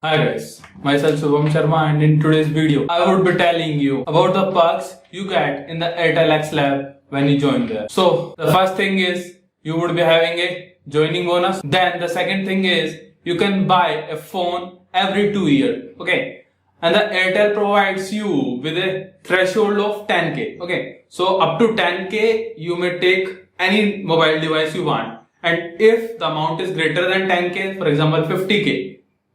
Hi guys, myself Shubham Sharma, and in today's video I would be telling you about the perks you get in the Airtel X Lab when you join there. So the first thing is you would be having a joining bonus. Then the second thing is you can buy a phone every 2 years. Okay. And the Airtel provides you with a threshold of 10k. Okay. So up to 10k you may take any mobile device you want. And if the amount is greater than 10k, for example 50k,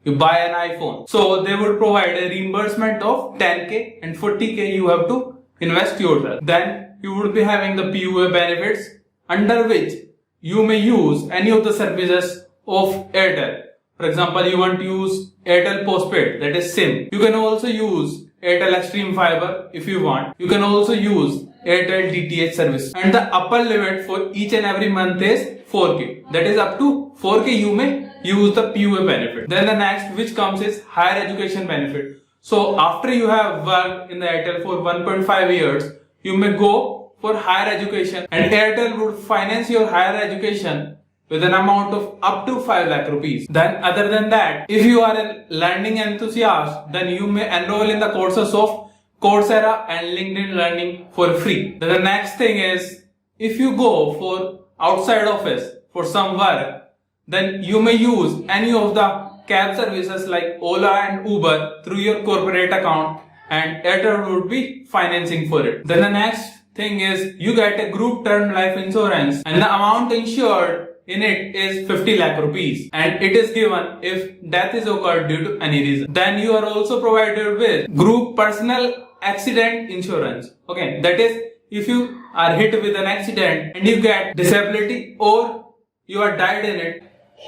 you buy an iPhone. So they would provide a reimbursement of 10k and 40k you have to invest yourself. Then you would be having the PUA benefits under which you may use any of the services of Airtel. For example, you want to use Airtel Postpaid, that is SIM. You can also use Airtel Extreme Fiber if you want. You can also use Airtel DTH service. And the upper limit for each and every month is 4k. That is up to 4k you may use the PUA benefit. Then the next which comes is higher education benefit. So after you have worked in the Airtel for 1.5 years, you may go for higher education and Airtel would finance your higher education with an amount of up to 5 lakh rupees. Then other than that, if you are a learning enthusiast, then you may enroll in the courses of Coursera and LinkedIn Learning for free. Then the next thing is if you go for outside office for some work, then you may use any of the cab services like Ola and Uber through your corporate account and Airtel would be financing for it. Then the next thing is you get a group term life insurance and the amount insured in it is 50 lakh rupees and it is given if death is occurred due to any reason. Then you are also provided with group personal accident insurance. Okay, that is if you are hit with an accident and you get disability or you are died in it,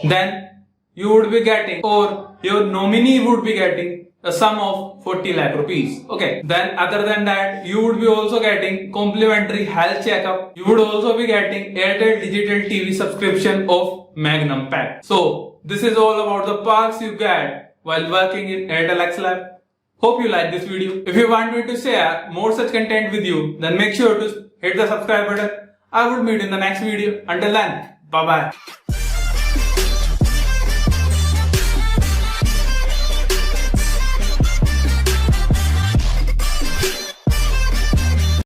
then you would be getting or your nominee would be getting a sum of 40 lakh rupees. Okay. Then other than that, you would be also getting complimentary health checkup. You would also be getting Airtel Digital TV subscription of Magnum Pack. So this is all about the perks you get while working in Airtel X Lab. Hope you like this video. If you want me to share more such content with you, then make sure to hit the subscribe button. I will meet you in the next video. Until then, bye bye.